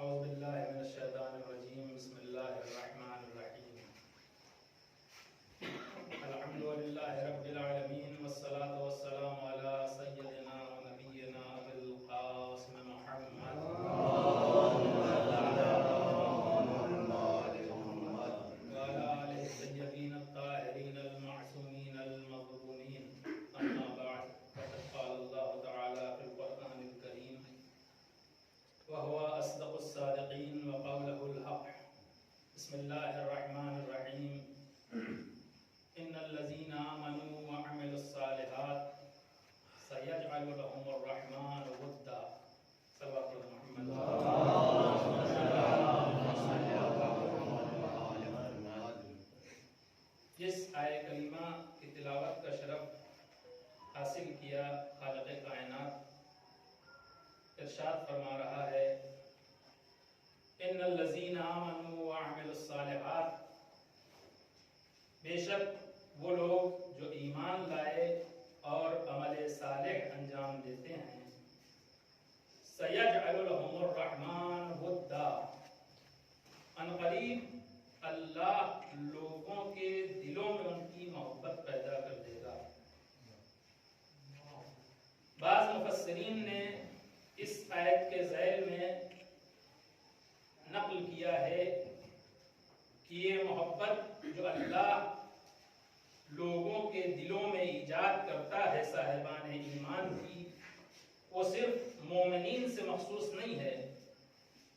اعوذ باللہ من الشیطان الرجیم بسم اللہ الرحمن الرحیم الحمد للہ رب العالمین والصلاة والسلام علی سیدنا و نبینا ابی القاسم محمد وعلی آلہ الطیبین الطاہرین المعصومین المظلومین اما بعد فقد قال اللہ تعالی فی القرآن الکریم وهو أصدق الصادقين وقوله الحق بسم الله الرحمن الرحيم إن الذين آمنوا وعملوا الصالحات سيجعل لهم الرحمن ودا صلوات محمد جس آیہ کریمہ کی تلاوت کا شرف حاصل کیا خالق کائنات ارشاد فرما رہا ہے ان الذین آمنوا وعملوا الصالحات، بے شک وہ لوگ جو ایمان لائے اور عمل صالح انجام دیتے ہیں، سیجعل لهم الرحمن ودا، ان قریب اللہ لوگوں کے دلوں میں ان کی محبت پیدا کر دے گا۔ بعض مفسرین نے اس آیت کے ذیل میں نقل کیا ہے کہ یہ محبت جو اللہ لوگوں کے دلوں میں ایجاد کرتا ہے صاحبان ایمان کی، وہ صرف مومنین سے مخصوص نہیں ہے،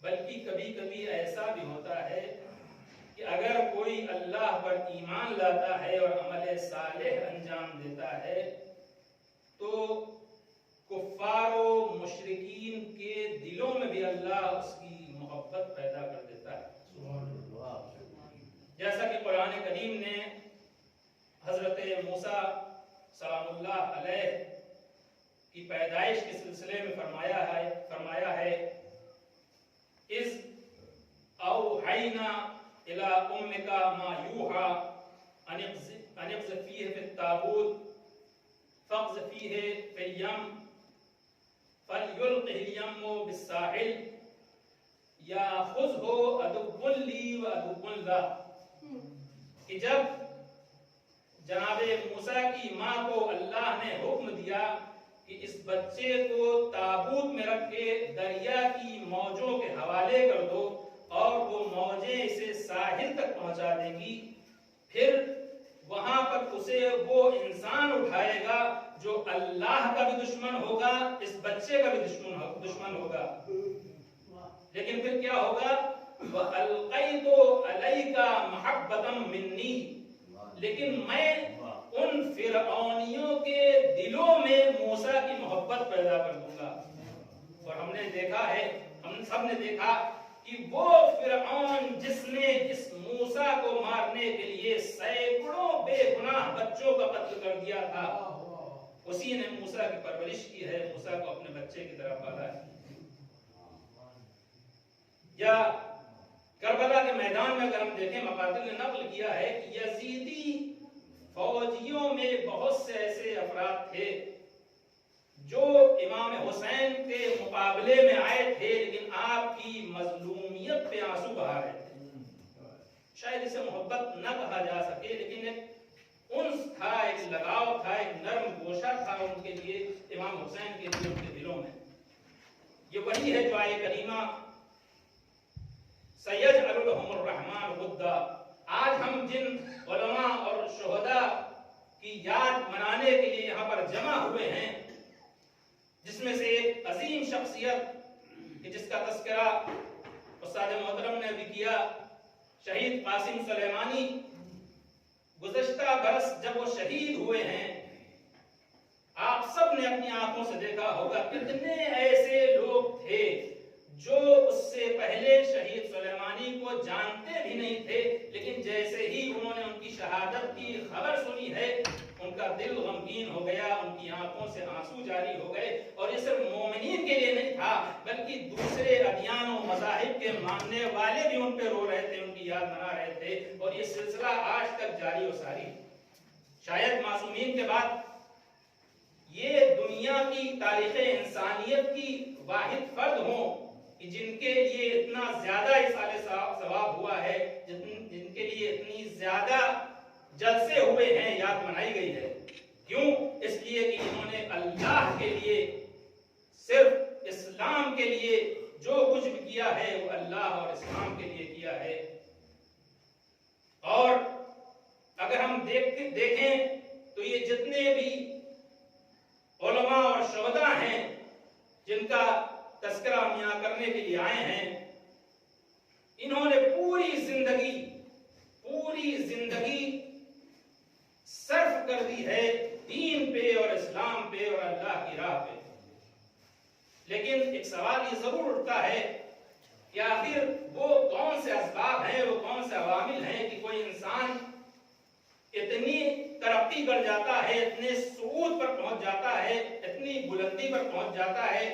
بلکہ کبھی کبھی ایسا بھی ہوتا ہے کہ اگر کوئی اللہ پر ایمان لاتا ہے اور عمل صالح انجام دیتا ہے تو کفار و مشرکین کے دلوں میں بھی اللہ اس کی محبت پیدا کر دیتا ہے، جیسا کہ قرآن کریم نے حضرت موسیٰ سلام اللہ علیہ کی پیدائش کے سلسلے میں فرمایا ہے اِذْ أَوْحَيْنَا إِلَىٰ أُمِّكَ مَا يُوحَىٰ أَنِ اقْذِفْ فِيهِ فِي التَّابُوتِ فَاقْذِفْ فِيهِ فِي الْيَمِّ فَلْيُلْقِهِ الْيَمُّ بِالسَّاحِلِ يَأْخُذْهُ عَدُوٌّ لِّي وَعَدُوٌّ لَّهُ، کہ جب جناب موسیٰ کی ماں کو اللہ نے حکم دیا کہ اس بچے کو تابوت میں رکھ کے دریا کی موجوں کے حوالے کر دو اور وہ موجیں اسے ساحل تک پہنچا دیں گی، پھر وہاں پر اسے وہ انسان اٹھائے گا جو اللہ کا بھی دشمن ہوگا، اس بچے کا بھی دشمن ہوگا، لیکن پھر کیا ہوگا وَأَلْقَيْتُ عَلَيْكَ مَحَبَّةً مِّنِّي، لیکن میں ان فرعونیوں کے دلوں میں موسیٰ کی محبت پیدا کر دوں گا۔ اور ہم نے دیکھا ہے، ہم سب نے دیکھا کہ وہ فرعون جس نے اس موسیٰ کو مارنے کے لیے سینکڑوں بے گناہ بچوں کا قتل کر دیا تھا، اسی نے موسیٰ کی پرورش کی ہے، موسیٰ کو اپنے بچے کی طرح پالا ہے۔ یا کربلا کے میدان میں اگر ہم دیکھیں، مقاتل نے نقل کیا ہے کہ یزیدی فوجیوں میں بہت سے ایسے افراد تھے جو امام حسین کے مقابلے میں آئے تھے، لیکن آپ کی مظلومیت پہ آنسو بہا رہے تھے۔ شاید اسے محبت نہ کہا جا سکے، لیکن ایک انس تھا، ایک لگاؤ تھا، ایک نرم گوشہ تھا ان کے لیے، امام حسین کے لیے، ان کے دلوں میں۔ یہ وہی ہے جو آیہ کریمہ سَيَجْعَلُ لَهُمُ الرَّحْمَٰنُ وُدًّا، آج ہم جن علماء اور شہداء کی یاد منانے کے لیے یہاں پر جمع ہوئے ہیں، جس میں سے ایک عظیم شخصیت جس کا تذکرہ استاد محترم نے بھی کیا، شہید قاسم سلیمانی، گزشتہ برس جب وہ شہید ہوئے ہیں، آپ سب نے اپنی آنکھوں سے دیکھا ہوگا کتنے ایسے لوگ تھے جو اس سے پہلے شہید سلیمانی کو جانتے بھی نہیں تھے، لیکن جیسے ہی انہوں نے ان کی شہادت کی خبر سنی ہے، ان کا دل غمگین ہو گیا، ان کی آنکھوں سے آنسو جاری ہو گئے۔ اور یہ صرف مومنین کے لیے نہیں تھا، بلکہ دوسرے ادیان و مذاہب کے ماننے والے بھی ان پہ رو رہے تھے، ان کی یاد منا رہے تھے، اور یہ سلسلہ آج تک جاری و ساری۔ شاید معصومین کے بعد یہ دنیا کی تاریخ انسانیت کی واحد فرد ہوں کہ جن کے لیے اتنا یاد منائی گئی ہے. کیوں؟ اس لیے کہ انہوں نے اللہ کے لیے، صرف اسلام کے لیے جو کچھ بھی کیا ہے وہ اللہ اور اسلام کے لیے کیا ہے. اور اگر ہم دیکھیں تو یہ جتنے بھی علماء اور شہداء ہیں جن کا تذکرہ ہم یہاں کرنے کے لیے آئے ہیں، انہوں نے پوری زندگی صرف کر دی ہے دین پہ اور اسلام پہ اور اللہ کی راہ پہ. لیکن ایک سوال یہ ضرور اٹھتا ہے کہ آخر وہ کون سے اسباب ہیں، وہ کون سے عوامل ہیں کہ کوئی انسان اتنی ترقی کر جاتا ہے، اتنے صعود پر پہنچ جاتا ہے، اتنی بلندی پر پہنچ جاتا ہے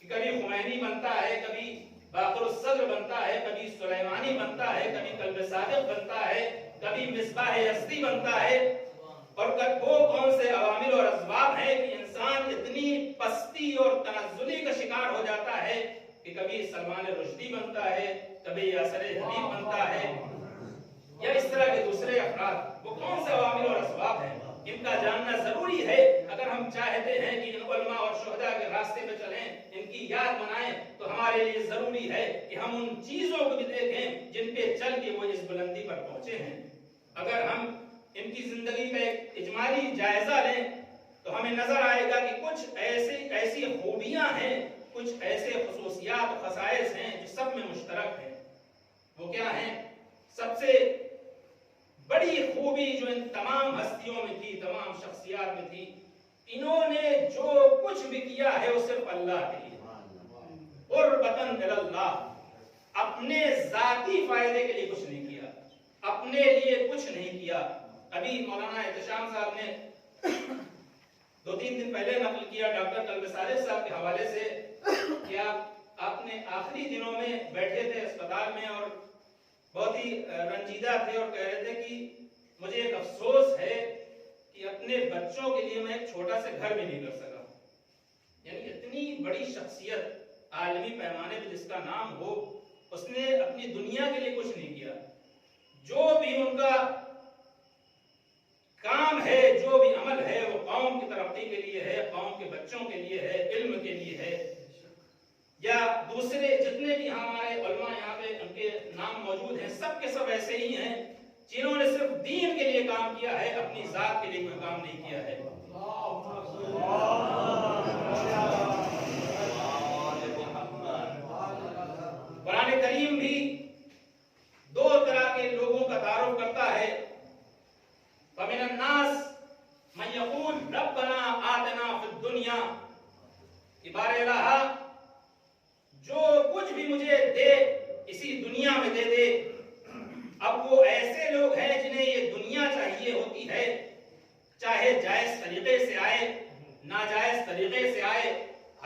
کہ کبھی خمینی بنتا ہے، کبھی باقر الصدر بنتا ہے، کبھی سلیمانی بنتا ہے، کبھی قلب صادق بنتا ہے، کبھی مصباح یزدی بنتا ہے. اور وہ کون سے عوامل اور اسباب ہیں کہ انسان اتنی پستی اور تنزلی کا شکار ہو جاتا ہے کہ کبھی سلمان رشدی بنتا ہے، کبھی یاسر حبیب بنتا ہے، یا اس طرح کے دوسرے افراد. وہ کون سے عوامل اور اسباب ہیں، ان کا جاننا ضروری ہے. اگر ہم چاہتے ہیں کہ ان علماء اور شہداء کے راستے پہ چلیں، ان کی یاد منائیں، تو ہمارے لیے ضروری ہے کہ ہم ان چیزوں کو بھی دیکھیں جن پہ چل کے وہ اس بلندی پر پہنچے ہیں. اگر ہم ان کی زندگی کا ایک اجمالی جائزہ لیں تو ہمیں نظر آئے گا کہ کچھ ایسی خوبیاں ہیں، کچھ ایسے خصوصیات و خصائص ہیں جو سب میں مشترک ہیں. وہ کیا ہیں؟ سب سے بڑی خوبی جو ان تمام ہستیوں میں تھی، تمام شخصیات میں تھی، انہوں نے جو کچھ بھی کیا ہے وہ صرف اللہ کے لیے، قربتاً الی اللہ. اپنے ذاتی فائدے کے لیے کچھ نہیں کیا، اپنے لیے کچھ نہیں کیا. ابھی مولانا احتشام صاحب نے 2-3 دن پہلے نقل کیا ڈاکٹر قلب صادق صاحب کے حوالے سے کہ آپ نے آخری دنوں میں بیٹھے تھے اسپتال میں اور بہت ہی رنجیدہ تھے اور کہہ رہے تھے کہ مجھے ایک افسوس ہے کہ اپنے بچوں کے لیے میں ایک چھوٹا سا گھر بھی نہیں کر سکا. یعنی اتنی بڑی شخصیت عالمی پیمانے پہ جس کا نام ہو، اس نے اپنی دنیا کے لیے کچھ نہیں کیا. جو بھی ان کا کام ہے، جو بھی عمل ہے، وہ قوم کی ترقی کے لیے ہے، قوم کے بچوں کے لیے ہے، علم کے لیے ہے. یا دوسرے جتنے بھی ہمارے علماء یہاں پہ ان کے نام موجود ہیں، سب کے سب ایسے ہی ہیں جنہوں نے صرف دین کے لیے کام کیا ہے، اپنی ذات کے لیے کوئی کام نہیں کیا ہے. قرآن کریم بھی 2 طرح کے لوگوں کا تعارف کرتا ہے. فَمِنَ النَّاسِ مَن يَقُولُ رَبَّنَا آتِنَا فِي الدُّنْيَا، کہ بار الہ جو کچھ بھی مجھے دے اسی دنیا میں دے دے. اب وہ ایسے لوگ ہیں جنہیں یہ دنیا چاہیے ہوتی ہے، چاہے جائز طریقے سے آئے، ناجائز طریقے سے آئے،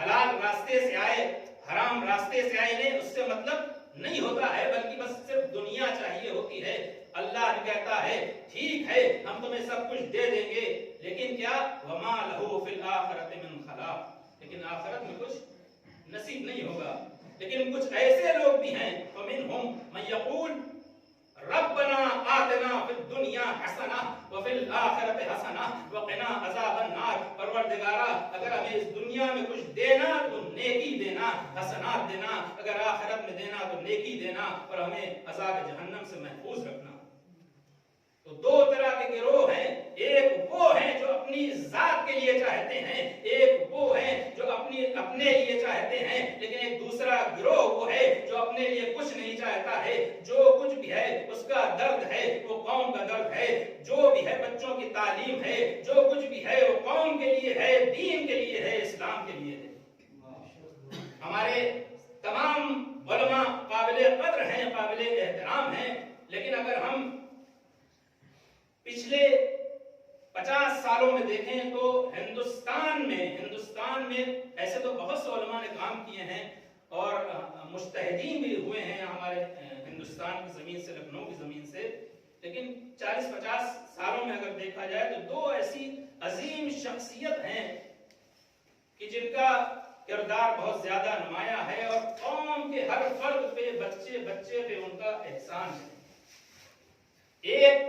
حلال راستے سے آئے، حرام راستے سے آئے. نہیں، اس سے مطلب نہیں ہوتا ہے، بلکہ بس صرف دنیا چاہیے ہوتی ہے. اللہ کہتا ہے ٹھیک ہے ہم تمہیں سب کچھ دے دیں گے، لیکن کیا؟ وما لہو فی الآخرۃ من خلاق، لیکن آخرت میں کچھ نصیب نہیں ہوگا. لیکن کچھ ایسے لوگ بھی ہیں فمنہم من یقول ربنا آتنا فی الدنیا حسنہ وفی الآخرۃ حسنہ وقنا عذاب النار. پروردگارا اگر ہمیں اس دنیا میں کچھ دینا تو نیکی دینا، حسنات دینا، اگر آخرت میں دینا تو نیکی دینا، اور ہمیں عذاب جہنم سے محفوظ رکھنا. تو 2 طرح کے گروہ ہیں. ایک وہ ہیں جو اپنی ذات کے لیے چاہتے ہیں، ایک وہ ہیں جو اپنے لیے چاہتے ہیں. لیکن ایک دوسرا گروہ وہ ہے جو اپنے لیے کچھ نہیں چاہتا ہے. جو کچھ بھی ہے اس کا درد ہے وہ قوم کا درد ہے، جو بھی ہے بچوں کی تعلیم ہے، جو کچھ بھی ہے وہ قوم کے لیے ہے، دین کے لیے ہے، اسلام کے لیے ہے. ہمارے تمام علماء قابل قدر ہیں، قابل احترام ہیں. لیکن اگر ہم پچھلے 50 سالوں میں دیکھیں تو ہندوستان میں ایسے تو بہت سے علماء نے کام کیے ہیں اور مجتہدین بھی ہوئے ہیں ہمارے ہندوستان کی زمین سے، لکھنؤ کی زمین سے. لیکن 40-50 سالوں میں اگر دیکھا جائے تو 2 ایسی عظیم شخصیت ہیں کہ جن کا کردار بہت زیادہ نمایاں ہے اور قوم کے ہر فرد پہ، بچے پہ ان کا احسان ہے. ایک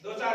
2-4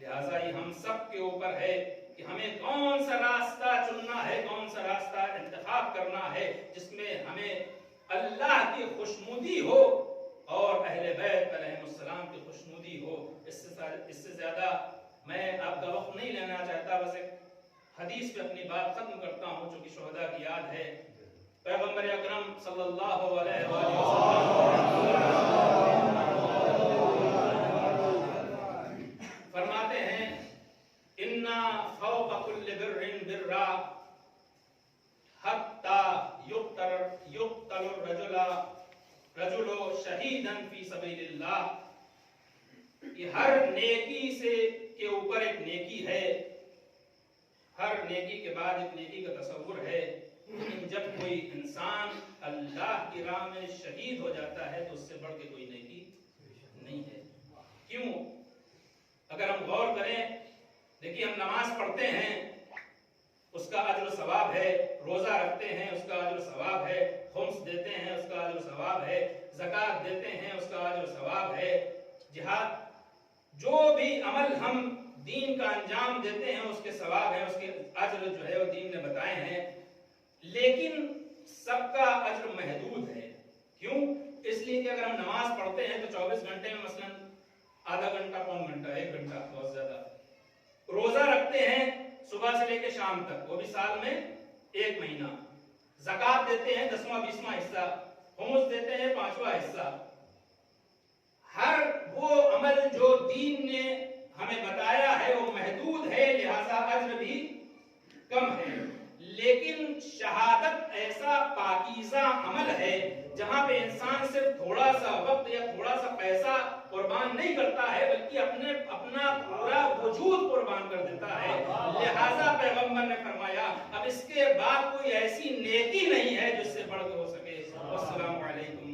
لہٰذا یہ ہم سب کے اوپر ہے کہ ہمیں کون سا راستہ چننا ہے، کون سا راستہ انتخاب کرنا ہے جس میں ہمیں اللہ کی خوشنودی ہو اور اہل بیت علیہ السلام کی خوشنودی ہو۔ اس سے زیادہ میں آپ کا وقت نہیں لینا چاہتا، بس ایک حدیث پہ اپنی بات ختم کرتا ہوں چونکہ شہداء کی یاد ہے۔ پیغمبر اکرم صلی اللہ علیہ وسلم فرماتے ہیں اِنَّا فَوْقَ كُلِّ بِرٍّ بِرًّا حَتَّى يُقْتَلُ الرَّجُلُ شَهِيدًا فِي سَبِيلِ اللَّهِ۔ یہ ہر نیکی سے کے اوپر ایک نیکی ہے، ہر نیکی کے بعد ایک نیکی کا تصور ہے، لیکن جب کوئی انسان اللہ کی راہ میں شہید ہو جاتا ہے تو اس سے بڑھ کے کوئی نیکی نہیں ہے۔ کیوں؟ اگر ہم غور کریں، دیکھیے ہم نماز پڑھتے ہیں اس کا اجر و ثواب ہے، روزہ رکھتے ہیں اس کا اجر و ثواب ہے، خمس دیتے ہیں اس کا اجر و ثواب ہے، زکوٰۃ دیتے ہیں اس کا اجر و ثواب ہے، جہاد، جو بھی عمل ہم دین کا انجام دیتے ہیں اس کے ثواب ہیں، اس کے اجر جو ہے وہ دین نے بتائے ہیں، لیکن سب کا اجر محدود ہے۔ کیوں؟ اس لیے کہ اگر ہم نماز پڑھتے ہیں تو 24 گھنٹے میں مثلا آدھا گھنٹہ، پون گھنٹہ، 1 گھنٹہ، بہت زیادہ۔ روزہ رکھتے ہیں صبح سے لے کے شام تک، وہ بھی سال میں 1 مہینہ۔ زکوٰۃ دیتے ہیں 10واں 20واں حصہ، خمس دیتے ہیں 5واں حصہ۔ ہر وہ عمل جو دین نے ہمیں بتایا ہے وہ محدود ہے، لہذا اجر بھی کم ہے، لیکن شہادت ایسا پاکیزہ عمل ہے جہاں پہ انسان صرف تھوڑا سا وقت یا تھوڑا سا پیسہ قربان نہیں کرتا ہے بلکہ اپنا پورا وجود قربان کر دیتا ہے۔ لہذا پیغمبر نے فرمایا اب اس کے بعد کوئی ایسی نیکی نہیں ہے جس سے بڑھ کے ہو سکے۔ السلام علیکم۔